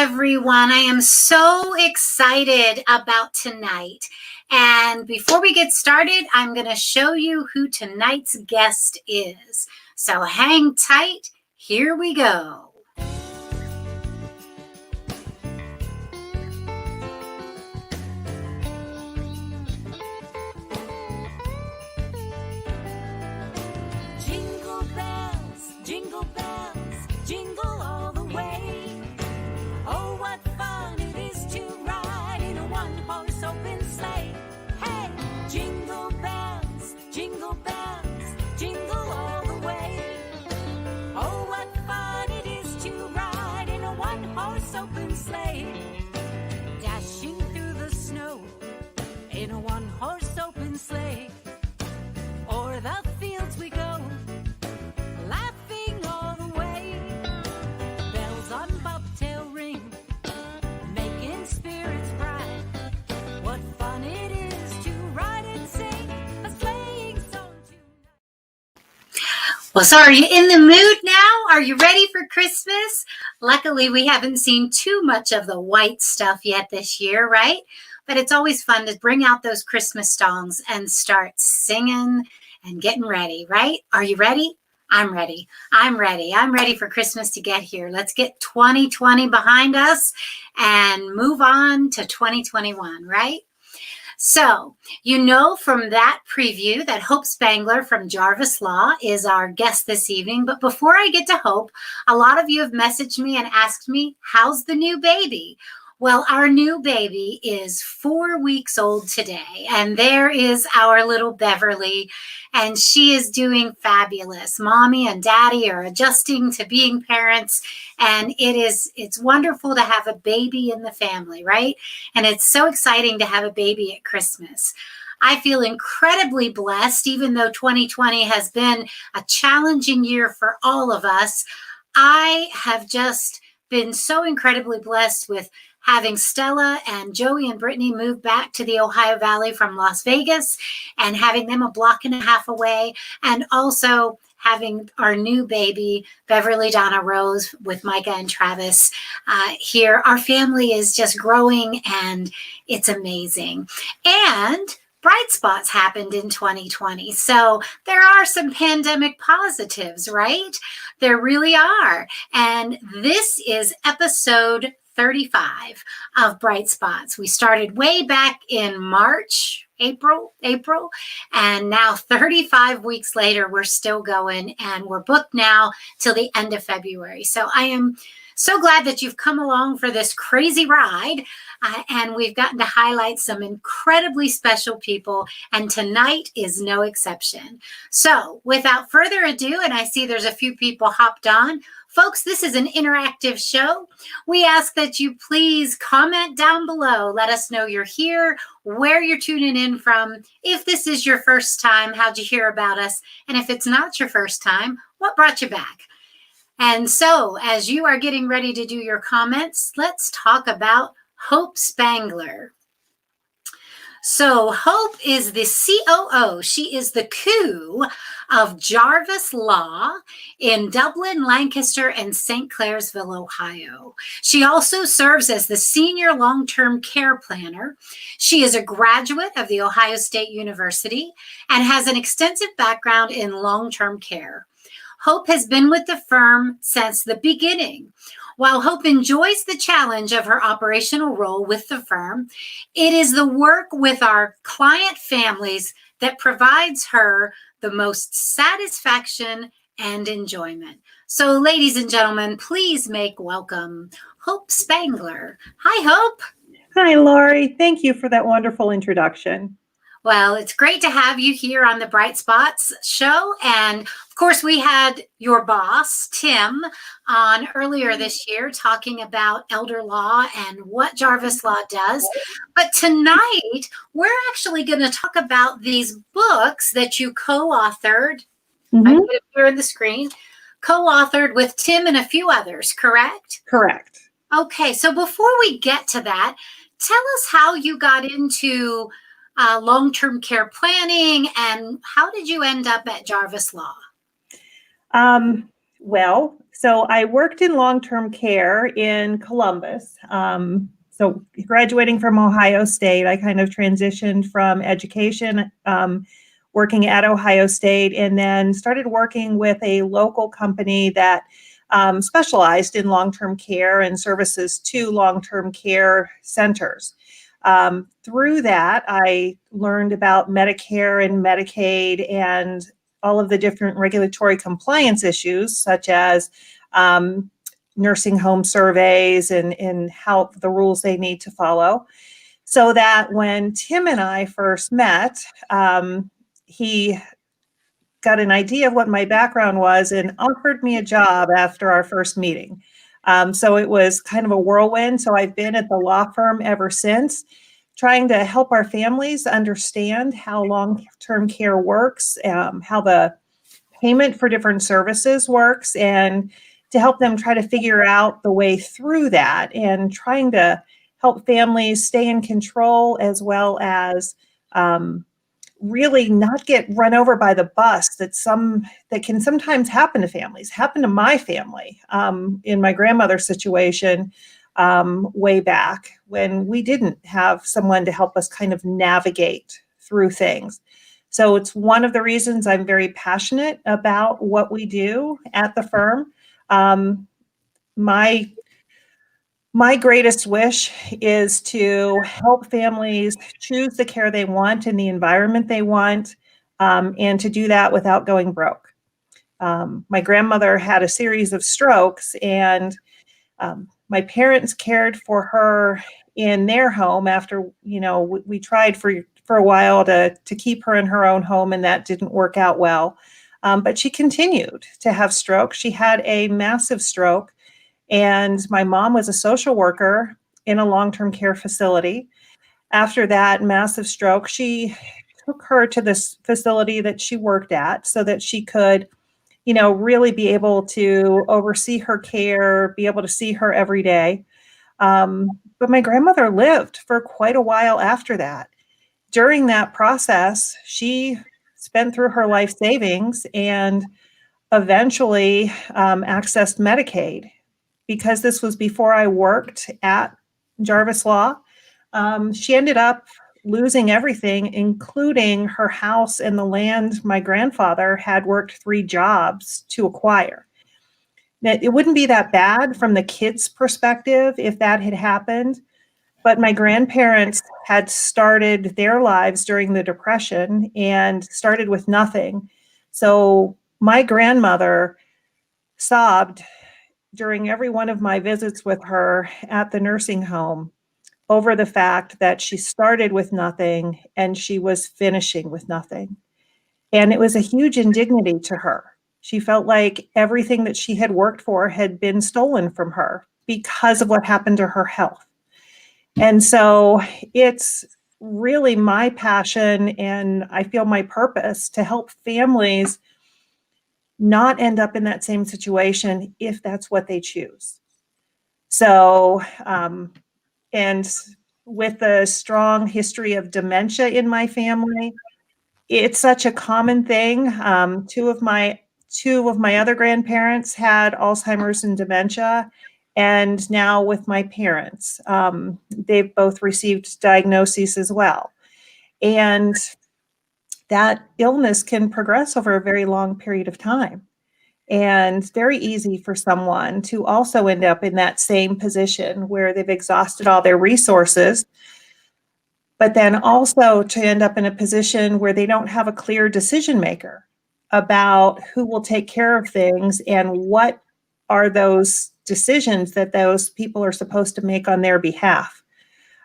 everyone. I am so excited about tonight. And before we get started, I'm going to show you who tonight's guest is. So hang tight. Here we go. Jingle bells, jingle all the way. Oh, what fun it is to ride in a one-horse open sleigh. Hey, jingle bells, jingle all the way. Oh, what fun it is to ride in a one-horse open sleigh. Dashing through the snow in a one-horse open sleigh. O'er the fields we go, laughing all the way. Bells on bobtail ring, making spirits bright. What fun it is to ride and sing a sleighing song tonight. Well, so are you in the mood now? Are you ready for Christmas? Luckily, we haven't seen too much of the white stuff yet this year, right? But it's always fun to bring out those Christmas songs and start singing and getting ready, right? Are you ready? I'm ready. I'm ready for Christmas to get here. Let's get 2020 behind us and move on to 2021, right? So, you know from that preview that Hope Spangler from Jarvis Law is our guest this evening. But before I get to Hope, a lot of you have messaged me and asked me, how's the new baby? Well, our new baby is 4 weeks old today, and there is our little Beverly, and she is doing fabulous. Mommy and Daddy are adjusting to being parents, and it's wonderful to have a baby in the family, right? And it's so exciting to have a baby at Christmas. I feel incredibly blessed, even though 2020 has been a challenging year for all of us. I have just been so incredibly blessed with having Stella and Joey and Brittany move back to the Ohio Valley from Las Vegas and having them a block and a half away, and also having our new baby, Beverly Donna Rose, with Micah and Travis here. Our family is just growing, and it's amazing. And bright spots happened in 2020. So there are some pandemic positives, right? There really are. And this is episode 35 of Bright Spots. We started way back in March, April, and now 35 weeks later, we're still going, and we're booked now till the end of February. So I am so glad that you've come along for this crazy ride, and we've gotten to highlight some incredibly special people, and tonight is no exception. So without further ado, and I see there's a few people hopped on, folks, this is an interactive show. We ask that you please comment down below. Let us know you're here, where you're tuning in from. If this is your first time, how'd you hear about us? And if it's not your first time, what brought you back? And so, as you are getting ready to do your comments, let's talk about Hope Spangler. So Hope is the COO. She is the COO of Jarvis Law in Dublin, Lancaster, and St. Clairsville, Ohio. She also serves as the Senior Long-Term Care Planner. She is a graduate of The Ohio State University and has an extensive background in long-term care. Hope has been with the firm since the beginning. While Hope enjoys the challenge of her operational role with the firm, it is the work with our client families that provides her the most satisfaction and enjoyment. So, ladies and gentlemen, please make welcome Hope Spangler. Hi, Hope. Hi, Lori. Thank you for that wonderful introduction. Well, it's great to have you here on the Bright Spots show. And of course, we had your boss, Tim, on earlier this year talking about elder law and what Jarvis Law does. But tonight, we're actually going to talk about these books that you co-authored. I put it here on the screen. Co-authored with Tim and a few others, correct? Correct. Okay, so before we get to that, tell us how you got into long-term care planning, and how did you end up at Jarvis Law? Well, so I worked in long-term care in Columbus. So graduating from Ohio State, I kind of transitioned from education, working at Ohio State, and then started working with a local company that specialized in long-term care and services to long-term care centers. Through that, I learned about Medicare and Medicaid and all of the different regulatory compliance issues, such as nursing home surveys and how the rules they need to follow. So that when Tim and I first met, he got an idea of what my background was and offered me a job after our first meeting. So it was kind of a whirlwind. So I've been at the law firm ever since, trying to help our families understand how long-term care works, how the payment for different services works, and to help them try to figure out the way through that, and trying to help families stay in control, as well as really not get run over by the bus that can sometimes happen to families. Happened to my family in my grandmother's situation way back when we didn't have someone to help us kind of navigate through things. So it's one of the reasons I'm very passionate about what we do at the firm. My greatest wish is to help families choose the care they want in the environment they want, and to do that without going broke. My grandmother had a series of strokes, and my parents cared for her in their home after, we tried for a while to keep her in her own home, and that didn't work out well. But she continued to have strokes. She had a massive stroke, and my mom was a social worker in a long-term care facility. After that massive stroke, she took her to this facility that she worked at so that she could, really be able to oversee her care, be able to see her every day. But my grandmother lived for quite a while after that. During that process, she spent through her life savings and eventually accessed Medicaid. Because this was before I worked at Jarvis Law, she ended up losing everything, including her house and the land my grandfather had worked 3 jobs to acquire. Now, it wouldn't be that bad from the kids' perspective if that had happened, but my grandparents had started their lives during the Depression and started with nothing. So my grandmother sobbed during every one of my visits with her at the nursing home over the fact that she started with nothing and she was finishing with nothing. And it was a huge indignity to her. She felt like everything that she had worked for had been stolen from her because of what happened to her health. And so it's really my passion, and I feel my purpose to help families not end up in that same situation if that's what they choose. So, and with a strong history of dementia in my family, it's such a common thing. Two of my other grandparents had Alzheimer's and dementia, and now with my parents, they've both received diagnoses as well. And that illness can progress over a very long period of time. And very easy for someone to also end up in that same position where they've exhausted all their resources, but then also to end up in a position where they don't have a clear decision maker about who will take care of things and what are those decisions that those people are supposed to make on their behalf.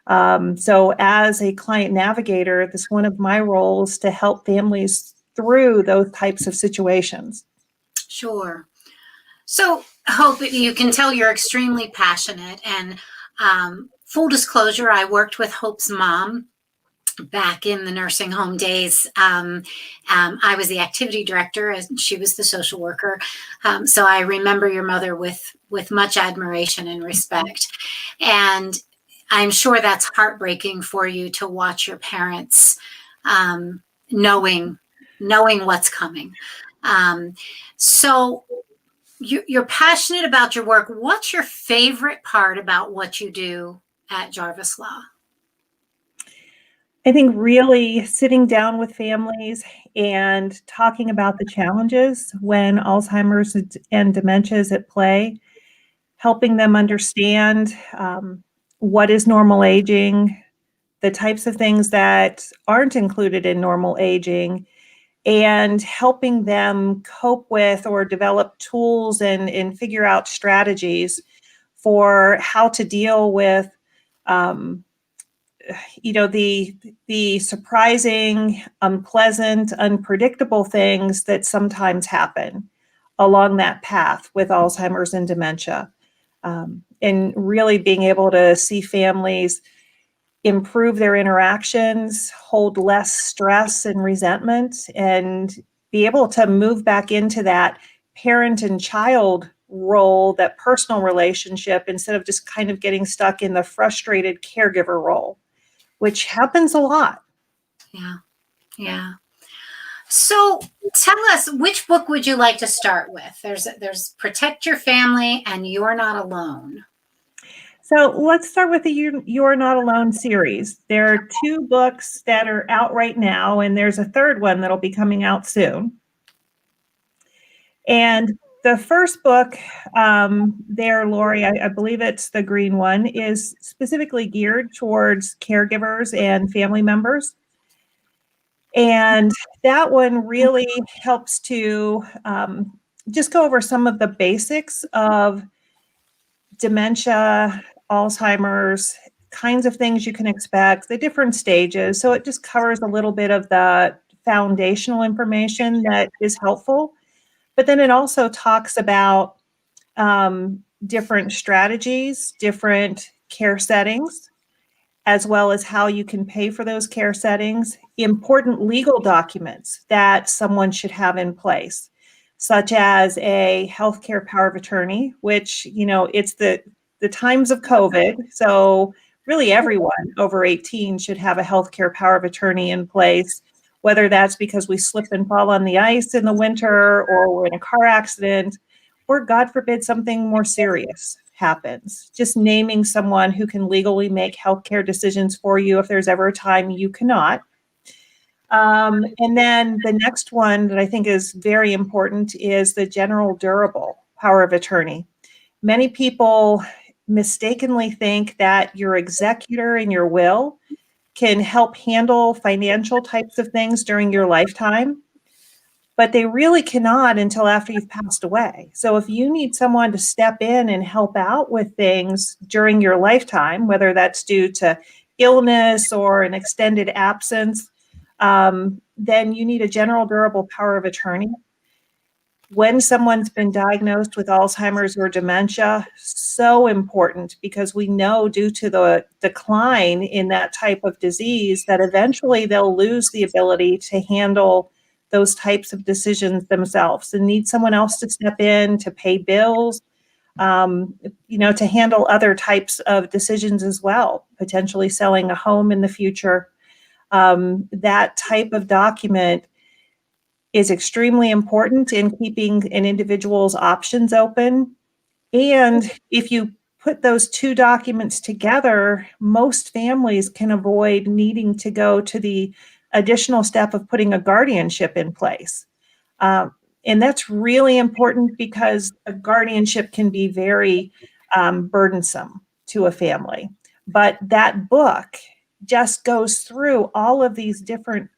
So as a client navigator, this is one of my roles to help families through those types of situations. Sure. So, Hope, you can tell you're extremely passionate. And full disclosure, I worked with Hope's mom back in the nursing home days. I was the activity director and she was the social worker. So I remember your mother with much admiration and respect. And I'm sure that's heartbreaking for you to watch your parents knowing what's coming. So you're passionate about your work. What's your favorite part about what you do at Jarvis Law? I think really sitting down with families and talking about the challenges when Alzheimer's and dementia is at play, helping them understand what is normal aging, the types of things that aren't included in normal aging, and helping them cope with or develop tools and figure out strategies for how to deal with um, the surprising, unpleasant, unpredictable things that sometimes happen along that path with Alzheimer's and dementia. And really being able to see families improve their interactions, hold less stress and resentment, and be able to move back into that parent and child role, that personal relationship, instead of just kind of getting stuck in the frustrated caregiver role, which happens a lot. Yeah. Yeah. So tell us, which book would you like to start with? There's Protect Your Family and You're Not Alone. So let's start with the You're Not Alone series. There are 2 books that are out right now, and there's a third one that'll be coming out soon. And the first book there, Lori, I believe it's the green one, is specifically geared towards caregivers and family members. And that one really helps to just go over some of the basics of dementia, Alzheimer's, kinds of things you can expect, the different stages. So it just covers a little bit of the foundational information that is helpful. But then it also talks about different strategies, different care settings, as well as how you can pay for those care settings, important legal documents that someone should have in place, such as a healthcare power of attorney, which, it's the times of COVID. So really everyone over 18 should have a healthcare power of attorney in place, whether that's because we slip and fall on the ice in the winter, or we're in a car accident, or God forbid something more serious happens. Just naming someone who can legally make healthcare decisions for you if there's ever a time you cannot. And then the next one that I think is very important is the general durable power of attorney. Many people mistakenly think that your executor in your will can help handle financial types of things during your lifetime, but they really cannot until after you've passed away. So if you need someone to step in and help out with things during your lifetime, whether that's due to illness or an extended absence, then you need a general durable power of attorney. When someone's been diagnosed with Alzheimer's or dementia, so important, because we know due to the decline in that type of disease that eventually they'll lose the ability to handle those types of decisions themselves and need someone else to step in to pay bills, to handle other types of decisions as well, potentially selling a home in the future. That type of document is extremely important in keeping an individual's options open. And if you put those 2 documents together, most families can avoid needing to go to the additional step of putting a guardianship in place. And that's really important because a guardianship can be very burdensome to a family. But that book just goes through all of these different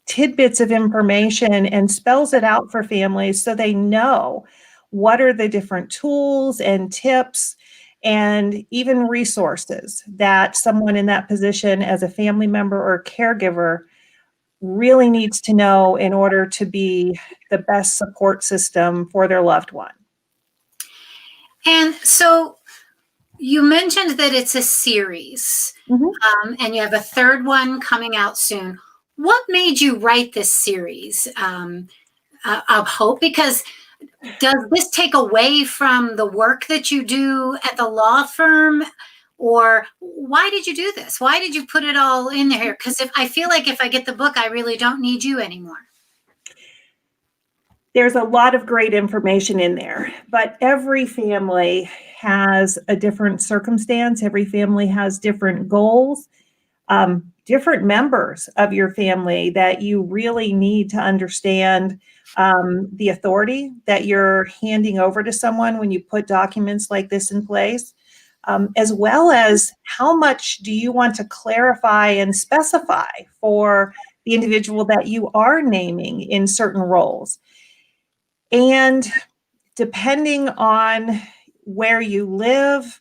tidbits of information and spells it out for families so they know what are the different tools and tips and even resources that someone in that position as a family member or caregiver really needs to know in order to be the best support system for their loved one. And so you mentioned that it's a series, and you have a third one coming out soon. What made you write this series of Hope? Because does this take away from the work that you do at the law firm? Or why did you do this? Why did you put it all in there? Because I feel like if I get the book, I really don't need you anymore. There's a lot of great information in there, but every family has a different circumstance. Every family has different goals, different members of your family that you really need to understand the authority that you're handing over to someone when you put documents like this in place, as well as how much do you want to clarify and specify for the individual that you are naming in certain roles. And depending on where you live,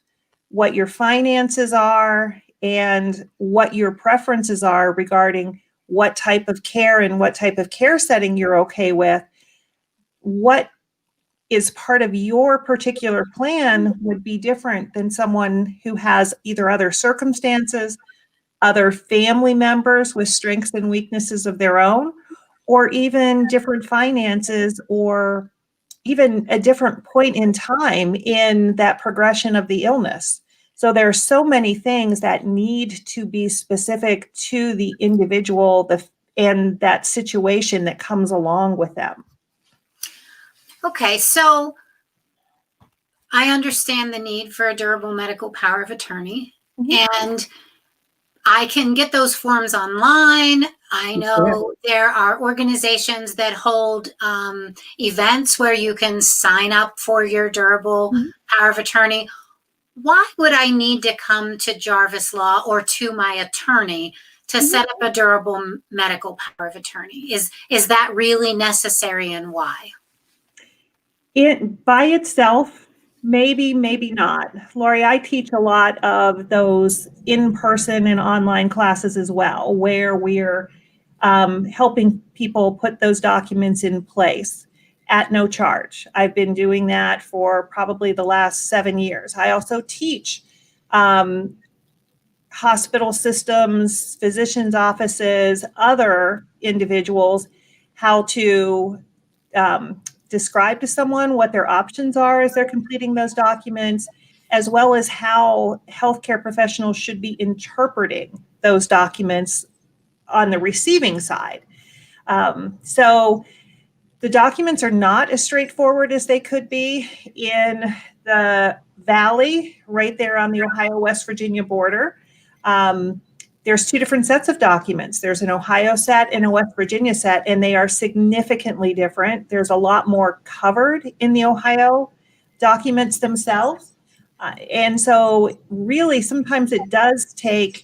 what your finances are, and what your preferences are regarding what type of care and what type of care setting you're okay with, what is part of your particular plan would be different than someone who has either other circumstances, other family members with strengths and weaknesses of their own, or even different finances, or even a different point in time in that progression of the illness. So there are so many things that need to be specific to the individual and that situation that comes along with them. Okay, so I understand the need for a durable medical power of attorney, and I can get those forms online. I know there are organizations that hold events where you can sign up for your durable power of attorney. Why would I need to come to Jarvis Law or to my attorney to set up a durable medical power of attorney? Is that really necessary, and why? It by itself, maybe, maybe not. Lori, I teach a lot of those in-person and online classes as well, where we're helping people put those documents in place at no charge. I've been doing that for probably the last 7 years. I also teach hospital systems, physicians' offices, other individuals how to describe to someone what their options are as they're completing those documents, as well as how healthcare professionals should be interpreting those documents on the receiving side. So the documents are not as straightforward as they could be in the Valley, right there on the Ohio-West Virginia border. There's two different sets of documents. There's an Ohio set and a West Virginia set, and they are significantly different. There's a lot more covered in the Ohio documents themselves. And so really, sometimes it does take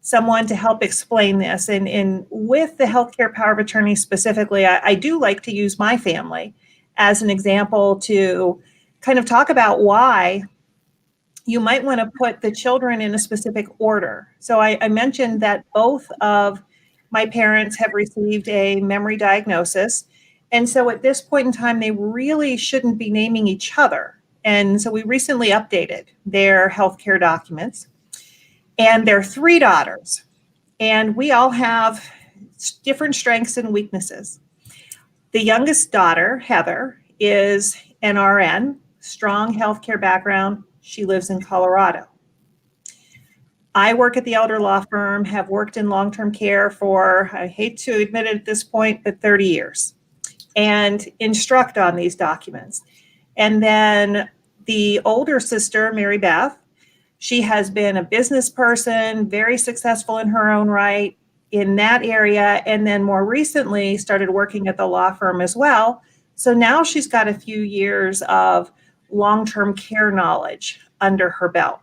someone to help explain this. And with the healthcare power of attorney specifically, I do like to use my family as an example to kind of talk about why you might want to put the children in a specific order. So I mentioned that both of my parents have received a memory diagnosis. And so at this point in time, they really shouldn't be naming each other. And so we recently updated their healthcare documents. And they're 3 daughters. And we all have different strengths and weaknesses. The youngest daughter, Heather, is an RN, strong healthcare background. She lives in Colorado. I work at the elder law firm, have worked in long-term care for, I hate to admit it at this point, but 30 years, and instruct on these documents. And then the older sister, Mary Beth, she has been a business person, very successful in her own right in that area, and then more recently started working at the law firm as well. So now she's got a few years of long-term care knowledge under her belt.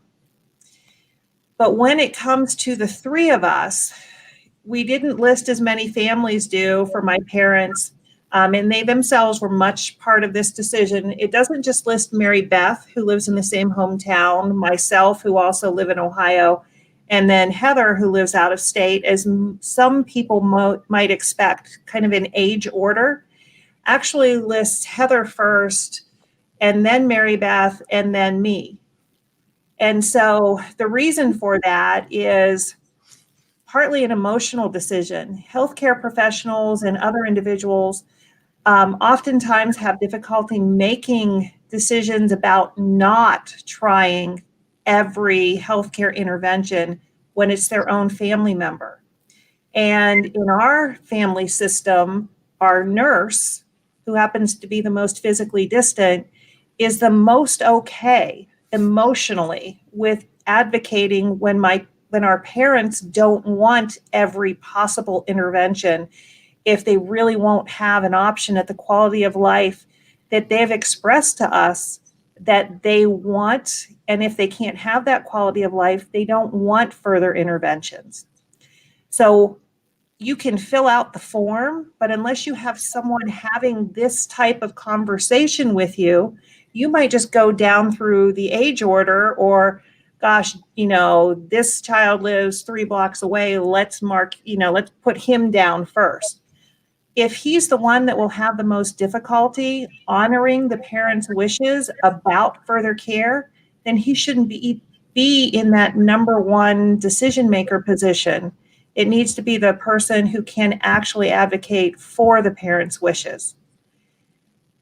But when it comes to the 3 of us, we didn't list as many families do for my parents, and they themselves were much part of this decision. It doesn't just list Mary Beth, who lives in the same hometown, myself, who also live in Ohio, and then Heather, who lives out of state, as some people might expect, kind of in age order. Actually lists Heather first, and then Mary Beth, and then me. And so the reason for that is partly an emotional decision. Healthcare professionals and other individuals oftentimes have difficulty making decisions about not trying every healthcare intervention when it's their own family member. And in our family system, our nurse who happens to be the most physically distant, is the most okay emotionally with advocating when our parents don't want every possible intervention, if they really won't have an option at the quality of life that they've expressed to us that they want. And if they can't have that quality of life, they don't want further interventions. So you can fill out the form, but unless you have someone having this type of conversation with you, you might just go down through the age order, or gosh, this child lives 3 blocks away. Let's put him down first. If he's the one that will have the most difficulty honoring the parents' wishes about further care, then he shouldn't be in that number one decision maker position. It needs to be the person who can actually advocate for the parents' wishes.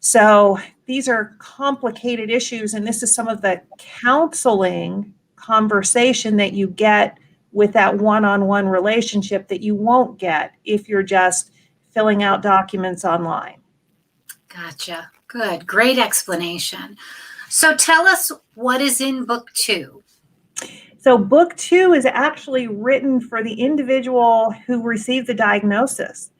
So these are complicated issues, and this is some of the counseling conversation that you get with that one-on-one relationship that you won't get if you're just filling out documents online. Gotcha. Good. Great explanation. So tell us what is in book 2. So book 2 is actually written for the individual who received the diagnosis.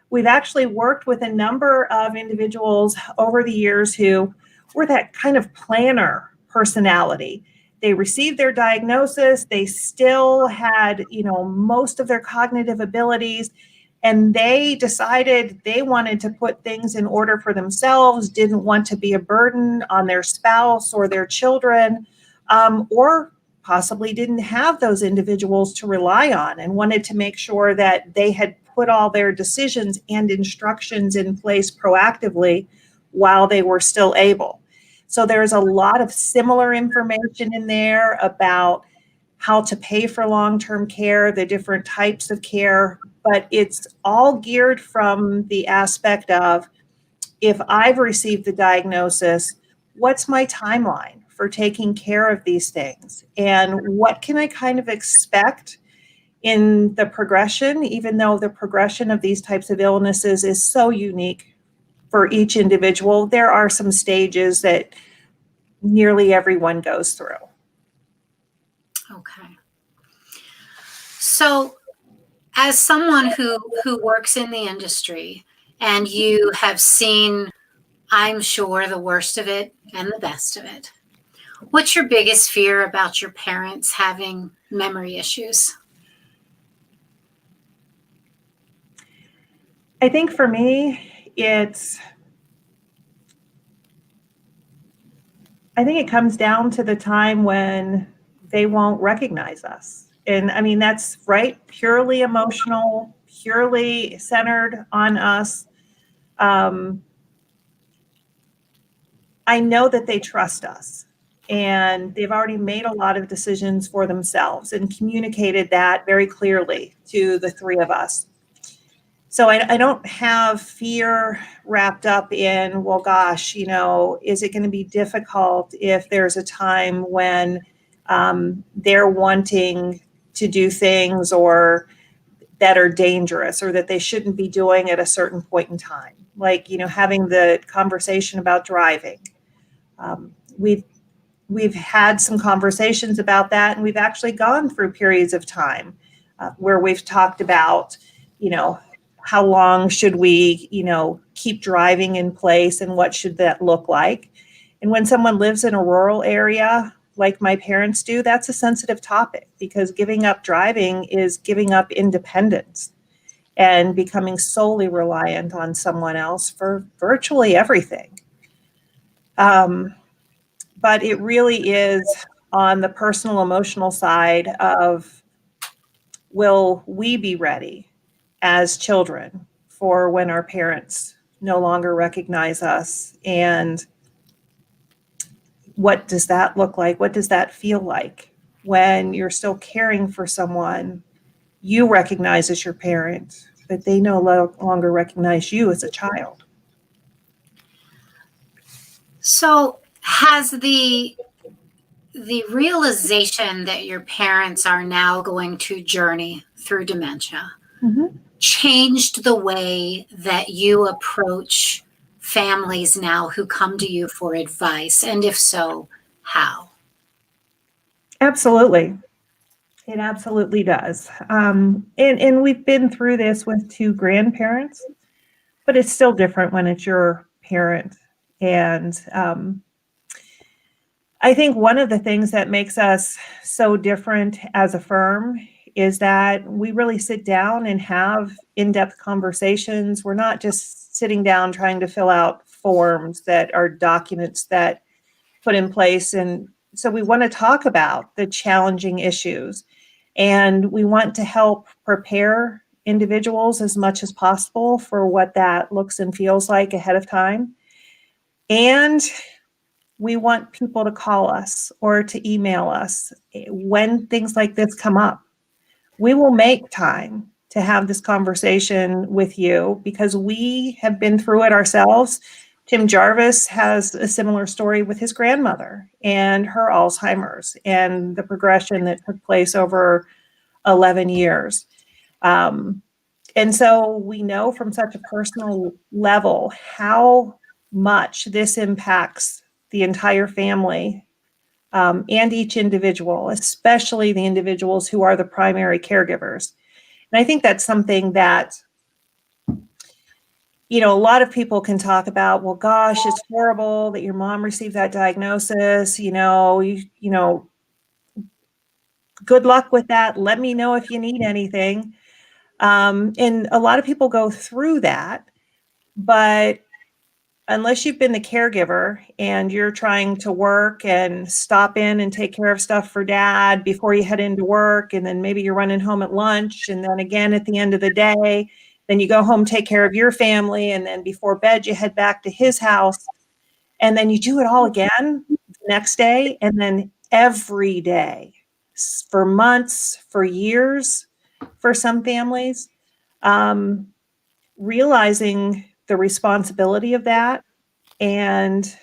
We've actually worked with a number of individuals over the years who were that kind of planner personality. They received their diagnosis, they still had, most of their cognitive abilities, and they decided they wanted to put things in order for themselves, didn't want to be a burden on their spouse or their children, or possibly didn't have those individuals to rely on, and wanted to make sure that they had put all their decisions and instructions in place proactively while they were still able. So there's a lot of similar information in there about how to pay for long-term care, the different types of care, but it's all geared from the aspect of, if I've received the diagnosis, what's my timeline for taking care of these things? And what can I kind of expect in the progression, even though the progression of these types of illnesses is so unique for each individual? There are some stages that nearly everyone goes through. Okay. So as someone who works in the industry, and you have seen, I'm sure, the worst of it and the best of it, what's your biggest fear about your parents having memory issues? I think for me, it comes down to the time when they won't recognize us. And I mean, that's right, purely emotional, purely centered on us. I know that they trust us, and they've already made a lot of decisions for themselves and communicated that very clearly to the 3 of us. So I don't have fear wrapped up in, well, gosh, is it going to be difficult if there's a time when they're wanting to do things or that are dangerous or that they shouldn't be doing at a certain point in time, like, having the conversation about driving. We've had some conversations about that, and we've actually gone through periods of time where we've talked about, how long should we, keep driving in place, and what should that look like? And when someone lives in a rural area, like my parents do, that's a sensitive topic, because giving up driving is giving up independence and becoming solely reliant on someone else for virtually everything. But it really is on the personal, emotional side of, will we be ready as children for when our parents no longer recognize us? And what does that look like? What does that feel like when you're still caring for someone you recognize as your parent, but they no longer recognize you as a child? So has the realization that your parents are now going to journey through dementia changed the way that you approach families now who come to you for advice? And if so, how? Absolutely. It absolutely does. And we've been through this with two grandparents, but it's still different when it's your parent. And I think one of the things that makes us so different as a firm is that we really sit down and have in-depth conversations. We're not just sitting down trying to fill out forms that are documents that put in place. And so we want to talk about the challenging issues, and we want to help prepare individuals as much as possible for what that looks and feels like ahead of time. And we want people to call us or to email us when things like this come up. We will make time to have this conversation with you because we have been through it ourselves. Tim Jarvis has a similar story with his grandmother and her Alzheimer's and the progression that took place over 11 years. And so we know from such a personal level how much this impacts the entire family and each individual, especially the individuals who are the primary caregivers. And I think that's something that, a lot of people can talk about, well, gosh, it's horrible that your mom received that diagnosis, good luck with that. Let me know if you need anything. And a lot of people go through that, but unless you've been the caregiver and you're trying to work and stop in and take care of stuff for dad before you head into work, and then maybe you're running home at lunch, and then again at the end of the day, then you go home, take care of your family, and then before bed, you head back to his house, and then you do it all again the next day, and then every day for months, for years, for some families. Realizing the responsibility of that and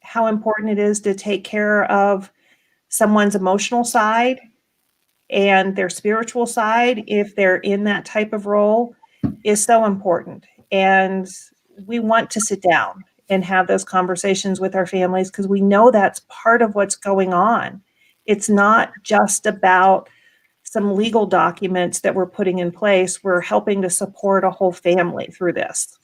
how important it is to take care of someone's emotional side and their spiritual side if they're in that type of role is so important. And we want to sit down and have those conversations with our families because we know that's part of what's going on. It's not just about some legal documents that we're putting in place. We're helping to support a whole family through this.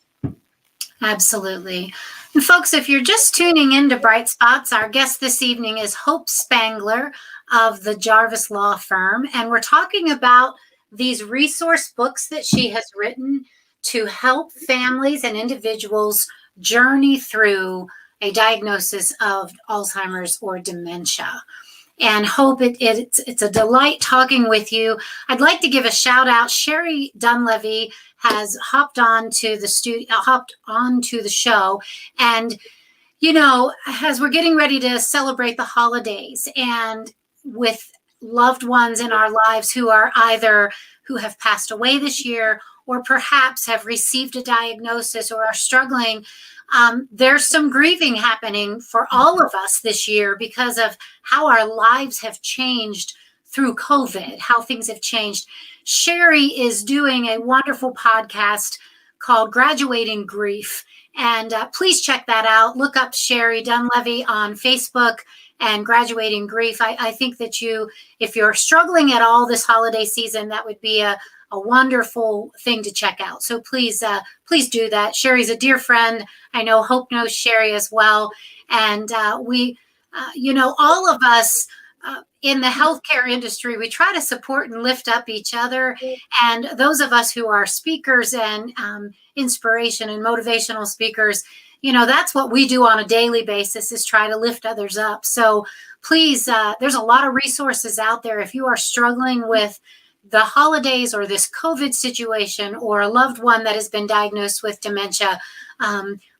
Absolutely. And folks, if you're just tuning into Bright Spots, our guest this evening is Hope Spangler of the Jarvis Law Firm. And we're talking about these resource books that she has written to help families and individuals journey through a diagnosis of Alzheimer's or dementia. And Hope, it's a delight talking with you. I'd like to give a shout out. Sherry Dunleavy has hopped onto the show, and as we're getting ready to celebrate the holidays, and with loved ones in our lives who have passed away this year, or perhaps have received a diagnosis or are struggling. There's some grieving happening for all of us this year because of how our lives have changed through COVID, how things have changed. Sherry is doing a wonderful podcast called Graduating Grief. And please check that out. Look up Sherry Dunleavy on Facebook and Graduating Grief. I think that if you're struggling at all this holiday season, that would be a wonderful thing to check out. So please do that. Sherry's a dear friend. I know Hope knows Sherry as well. And all of us in the healthcare industry, we try to support and lift up each other. And those of us who are speakers and inspiration and motivational speakers, that's what we do on a daily basis, is try to lift others up. So please, there's a lot of resources out there. If you are struggling with the holidays or this COVID situation, or a loved one that has been diagnosed with dementia,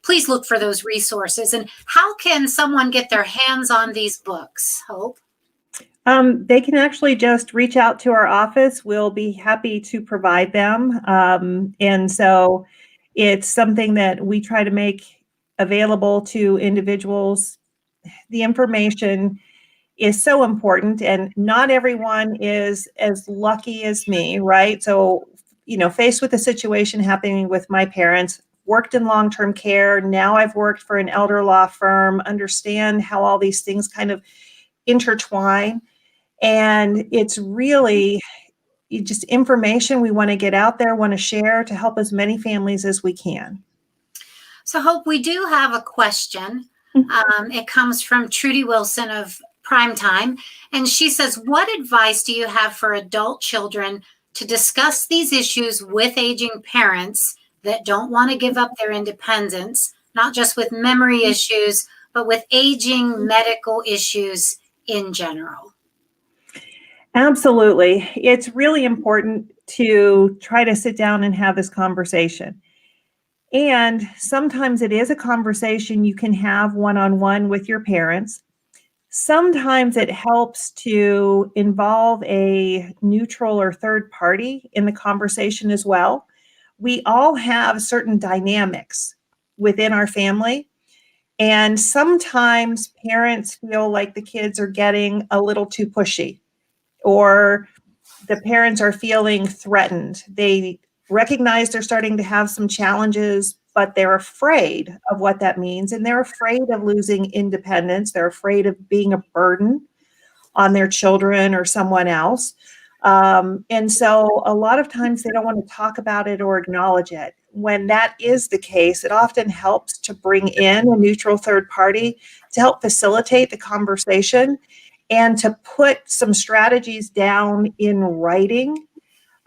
please look for those resources. And how can someone get their hands on these books, Hope? They can actually just reach out to our office. We'll be happy to provide them. And so it's something that we try to make available to individuals. The information is so important, and not everyone is as lucky as me, right? So, faced with a situation happening with my parents, worked in long-term care. Now I've worked for an elder law firm, understand how all these things kind of intertwine. And it's really just information we want to get out there, want to share to help as many families as we can. So, Hope, we do have a question. It comes from Trudy Wilson of Primetime, and she says, what advice do you have for adult children to discuss these issues with aging parents that don't want to give up their independence, not just with memory issues, but with aging medical issues in general? Absolutely. It's really important to try to sit down and have this conversation. And sometimes it is a conversation you can have one-on-one with your parents. Sometimes it helps to involve a neutral or third party in the conversation as well. We all have certain dynamics within our family. And sometimes parents feel like the kids are getting a little too pushy, or the parents are feeling threatened. They recognize they're starting to have some challenges, but they're afraid of what that means. And they're afraid of losing independence. They're afraid of being a burden on their children or someone else. And so a lot of times they don't want to talk about it or acknowledge it. When that is the case, it often helps to bring in a neutral third party to help facilitate the conversation and to put some strategies down in writing,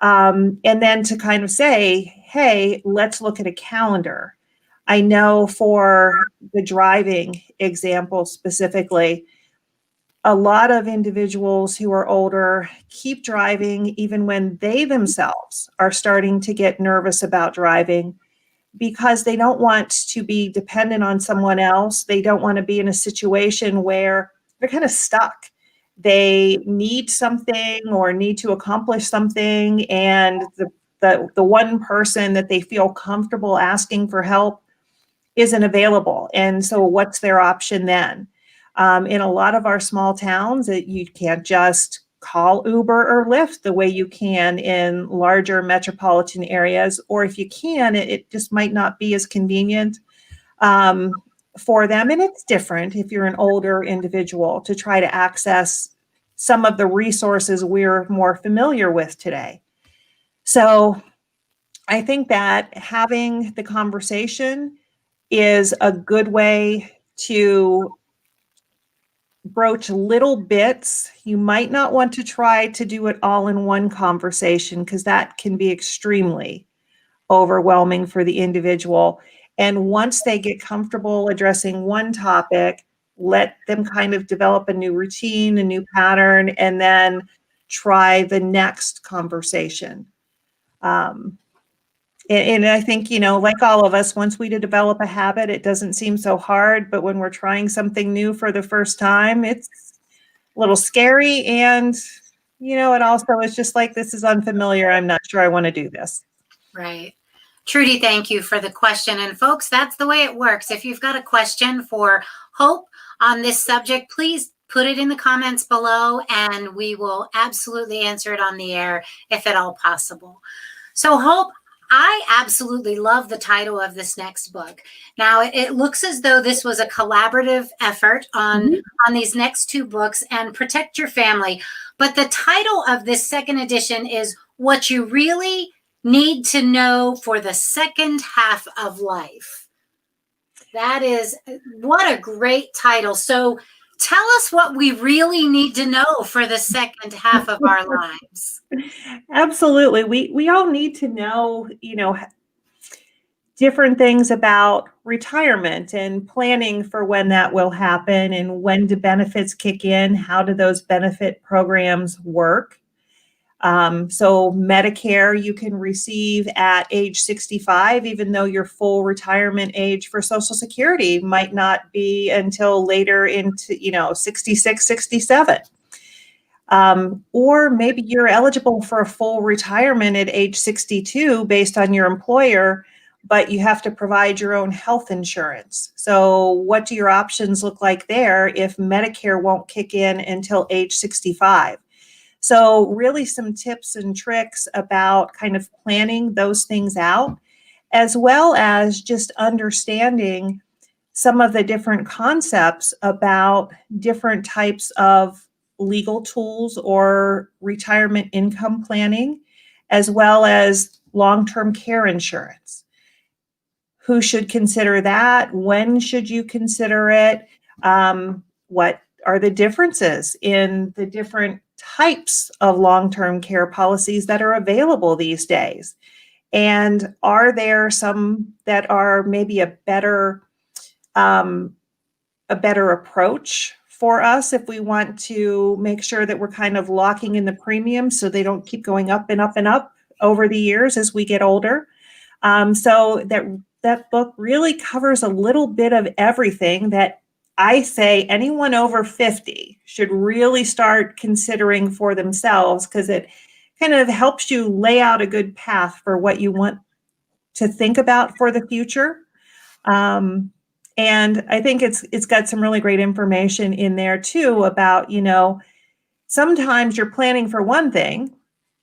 and then to kind of say, hey, let's look at a calendar. I know for the driving example specifically, a lot of individuals who are older keep driving even when they themselves are starting to get nervous about driving, because they don't want to be dependent on someone else. They don't want to be in a situation where they're kind of stuck. They need something or need to accomplish something, and the one person that they feel comfortable asking for help isn't available. And so what's their option then? In a lot of our small towns, you can't just call Uber or Lyft the way you can in larger metropolitan areas, or if you can, it just might not be as convenient for them. And it's different if you're an older individual to try to access some of the resources we're more familiar with today. So I think that having the conversation is a good way to broach little bits. You might not want to try to do it all in one conversation, because that can be extremely overwhelming for the individual. And once they get comfortable addressing one topic, let them kind of develop a new routine, a new pattern, and then try the next conversation. And I think, like all of us, once we develop a habit, it doesn't seem so hard. But when we're trying something new for the first time, it's a little scary. And, it also is just like, this is unfamiliar. I'm not sure I want to do this. Right. Trudy, thank you for the question. And folks, that's the way it works. If you've got a question for Hope on this subject, please put it in the comments below, and we will absolutely answer it on the air if at all possible. So Hope, I absolutely love the title of this next book. Now, it looks as though this was a collaborative effort on these next two books, and Protect Your Family. But the title of this second edition is What You Really Need to Know for the Second Half of Life. That is, what a great title. So tell us what we really need to know for the second half of our lives. Absolutely. We all need to know, different things about retirement and planning for when that will happen, and when do benefits kick in? How do those benefit programs work? So Medicare, you can receive at age 65, even though your full retirement age for Social Security might not be until later into, 66, 67. Or maybe you're eligible for a full retirement at age 62 based on your employer, but you have to provide your own health insurance. So what do your options look like there if Medicare won't kick in until age 65? So really some tips and tricks about kind of planning those things out. as well as just understanding some of the different concepts about different types of legal tools or retirement income planning, as well as long-term care insurance. Who should consider that? When should you consider it? What are the differences in the different types of long-term care policies that are available these days? And are there some that are maybe a better approach for us if we want to make sure that we're kind of locking in the premiums so they don't keep going up and up and up over the years as we get older? So that book really covers a little bit of everything that I say anyone over 50 should really start considering for themselves, because it kind of helps you lay out a good path for what you want to think about for the future. And I think it's got some really great information in there too about, sometimes you're planning for one thing,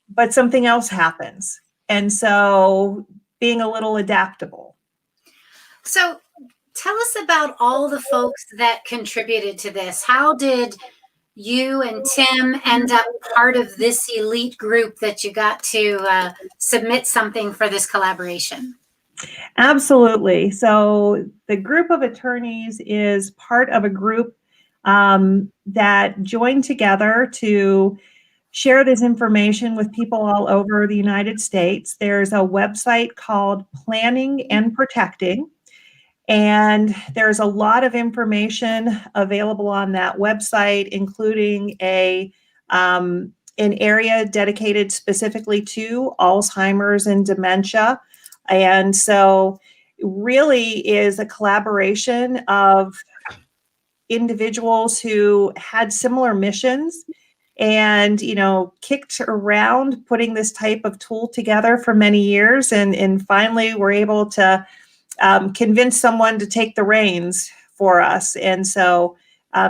but something else happens. And so being a little adaptable. So tell us about all the folks that contributed to this. How did you and Tim end up part of this elite group that you got to submit something for this collaboration? Absolutely. So the group of attorneys is part of a group that joined together to share this information with people all over the United States. There's a website called Planning and Protecting, and there's a lot of information available on that website, including an area dedicated specifically to Alzheimer's and dementia. And so it really is a collaboration of individuals who had similar missions and, kicked around putting this type of tool together for many years. And finally were able to convince someone to take the reins for us. And so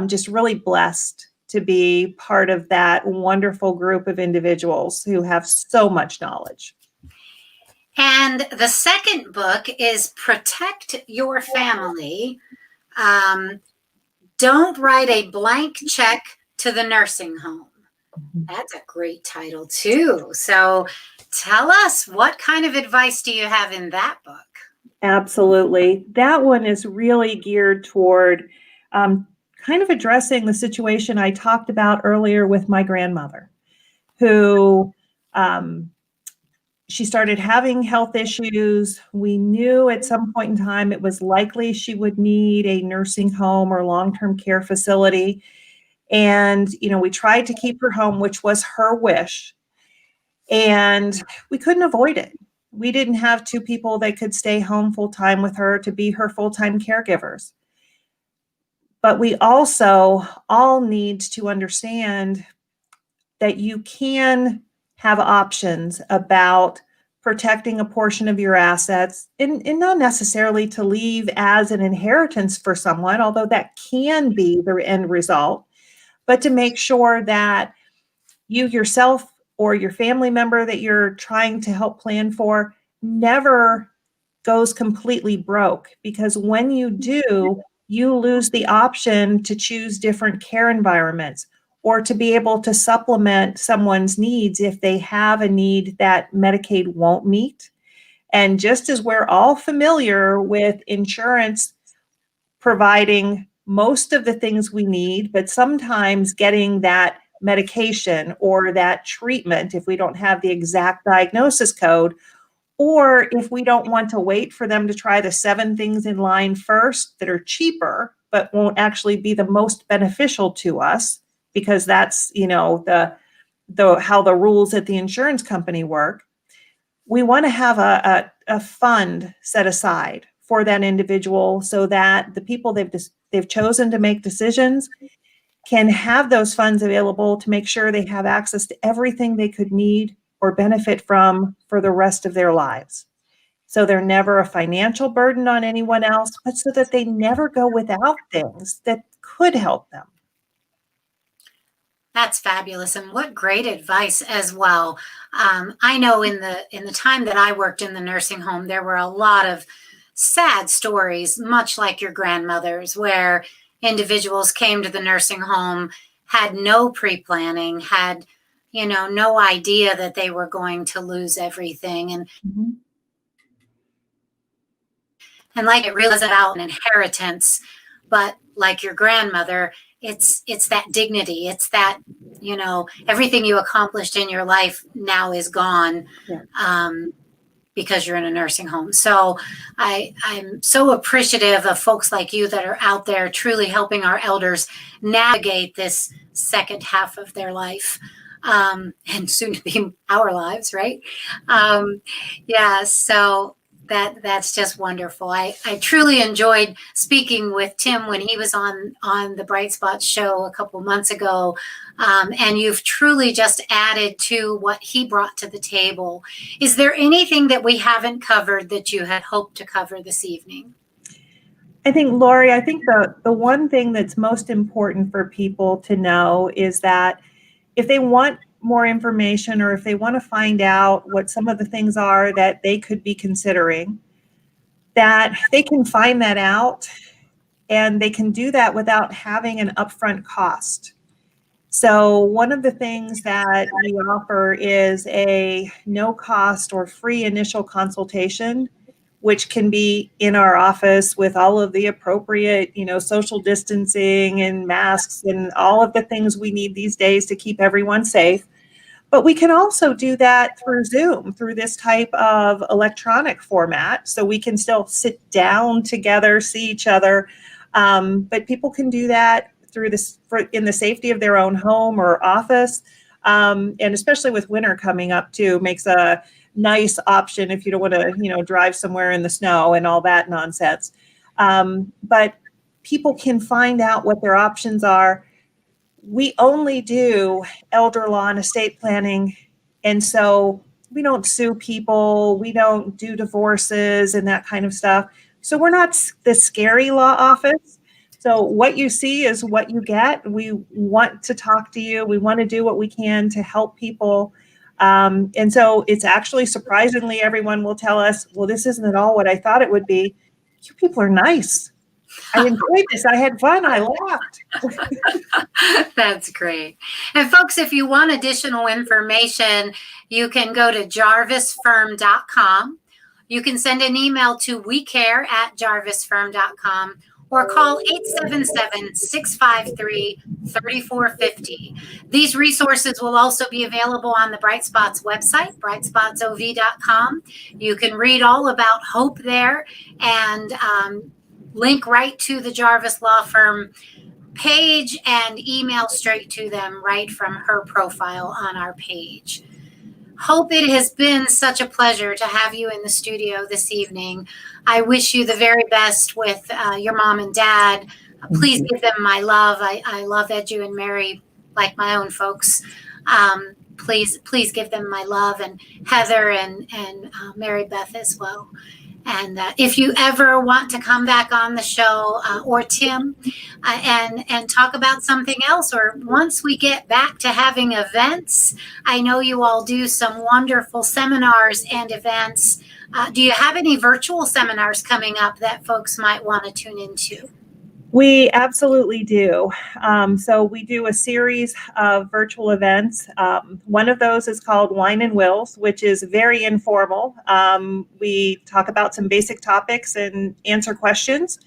just really blessed to be part of that wonderful group of individuals who have so much knowledge. And the second book is Protect Your Family. Don't write a blank check to the nursing home. That's a great title too. So tell us, what kind of advice do you have in that book? Absolutely. That one is really geared toward kind of addressing the situation I talked about earlier with my grandmother, who she started having health issues. We knew at some point in time it was likely she would need a nursing home or long-term care facility. And, we tried to keep her home, which was her wish. And we couldn't avoid it. We didn't have two people that could stay home full-time with her to be her full-time caregivers. But we also all need to understand that you can have options about protecting a portion of your assets, and not necessarily to leave as an inheritance for someone, although that can be the end result, but to make sure that you yourself or your family member that you're trying to help plan for never goes completely broke. Because when you do, you lose the option to choose different care environments, or to be able to supplement someone's needs if they have a need that Medicaid won't meet. And just as we're all familiar with insurance providing most of the things we need, but sometimes getting that medication or that treatment if we don't have the exact diagnosis code, or if we don't want to wait for them to try the 7 things in line first that are cheaper but won't actually be the most beneficial to us, because that's the how the rules at the insurance company work. We want to have a fund set aside for that individual so that the people they've chosen to make decisions can have those funds available to make sure they have access to everything they could need or benefit from for the rest of their lives. So they're never a financial burden on anyone else, but so that they never go without things that could help them. That's fabulous, and what great advice as well. I know in the time that I worked in the nursing home, there were a lot of sad stories, much like your grandmother's, where individuals came to the nursing home, had no pre-planning, had no idea that they were going to lose everything, Mhm. and like it really was about an inheritance, but like your grandmother, it's that dignity, it's that everything you accomplished in your life now is gone. Yeah. Because you're in a nursing home. So I'm so appreciative of folks like you that are out there truly helping our elders navigate this second half of their life, and soon to be our lives, right? Yeah, so that's just wonderful. I truly enjoyed speaking with Tim when he was on the Bright Spots show a couple months ago, and you've truly just added to what he brought to the table. Is there anything that we haven't covered that you had hoped to cover this evening? I think, Lori, I think the one thing that's most important for people to know is that if they want more information or if they want to find out what some of the things are that they could be considering, that they can find that out and they can do that without having an upfront cost. So one of the things that we offer is a no cost or free initial consultation, which can be in our office with all of the appropriate, social distancing and masks and all of the things we need these days to keep everyone safe. But we can also do that through Zoom, through this type of electronic format. So we can still sit down together, see each other. But people can do that through this in the safety of their own home or office. And especially with winter coming up too, makes a nice option if you don't want to, drive somewhere in the snow and all that nonsense. But people can find out what their options are. We only do elder law and estate planning. And so we don't sue people. We don't do divorces and that kind of stuff. So we're not the scary law office. So what you see is what you get. We want to talk to you. We want to do what we can to help people. And so it's actually surprisingly, everyone will tell us, well, this isn't at all what I thought it would be. You people are nice. I enjoyed this. I had fun. I laughed. That's great. And folks, if you want additional information, you can go to jarvisfirm.com. You can send an email to wecare@jarvisfirm.com or call 877-653-3450. These resources will also be available on the Bright Spots website, brightspotsov.com. You can read all about Hope there and link right to the Jarvis Law Firm page and email straight to them right from her profile on our page. Hope, it has been such a pleasure to have you in the studio this evening. I wish you the very best with your mom and dad. Please give them my love. I love Edu and Mary like my own folks. Please give them my love, and Heather and Mary Beth as well. And if you ever want to come back on the show, or Tim, and talk about something else, or once we get back to having events, I know you all do some wonderful seminars and events. Do you have any virtual seminars coming up that folks might want to tune into? We absolutely do. So we do a series of virtual events. One of those is called Wine and Wills, which is very informal. We talk about some basic topics and answer questions,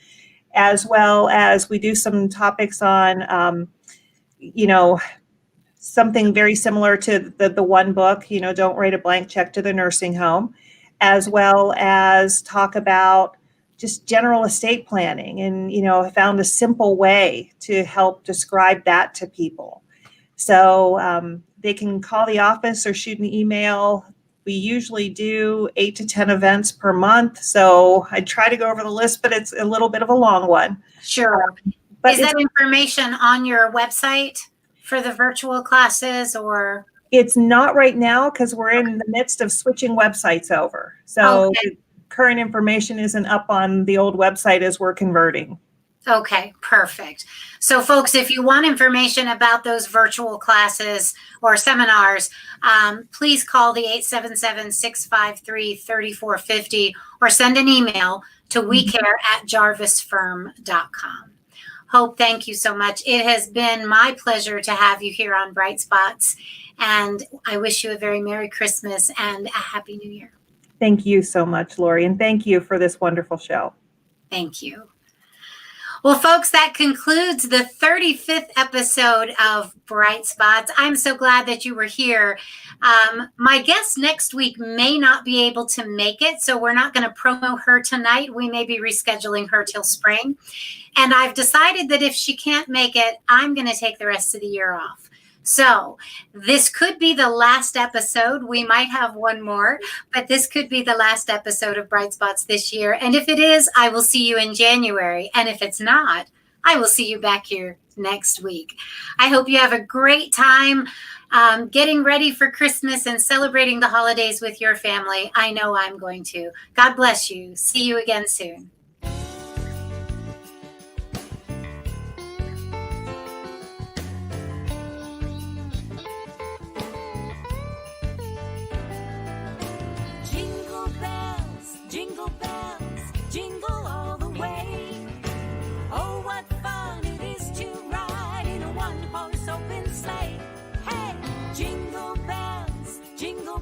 as well as we do some topics on, something very similar to the one book, Don't Write a Blank Check to the Nursing Home, as well as talk about just general estate planning. And, I found a simple way to help describe that to people. So they can call the office or shoot an email. We usually do 8 to 10 events per month. So I try to go over the list, but it's a little bit of a long one. Sure. But is that information on your website for the virtual classes, or? It's not right now because we're in the midst of switching websites over. So Okay. the current information isn't up on the old website as we're converting. Okay, perfect. So, folks, if you want information about those virtual classes or seminars, please call the 877-653-3450 or send an email to wecare@jarvisfirm.com. Hope, thank you so much. It has been my pleasure to have you here on Bright Spots, and I wish you a very Merry Christmas and a Happy New Year. Thank you so much, Lori, and thank you for this wonderful show. Thank you. Well, folks, that concludes the 35th episode of Bright Spots. I'm so glad that you were here. My guest next week may not be able to make it, so we're not going to promo her tonight. We may be rescheduling her till spring. And I've decided that if she can't make it, I'm going to take the rest of the year off. So this could be the last episode. We might have one more, but this could be the last episode of Bright Spots this year. And if it is, I will see you in January. And if it's not, I will see you back here next week. I hope you have a great time getting ready for Christmas and celebrating the holidays with your family. I know I'm going to. God bless you. See you again soon. Jingle bells, jingle all the way. Oh, what fun it is to ride in a one-horse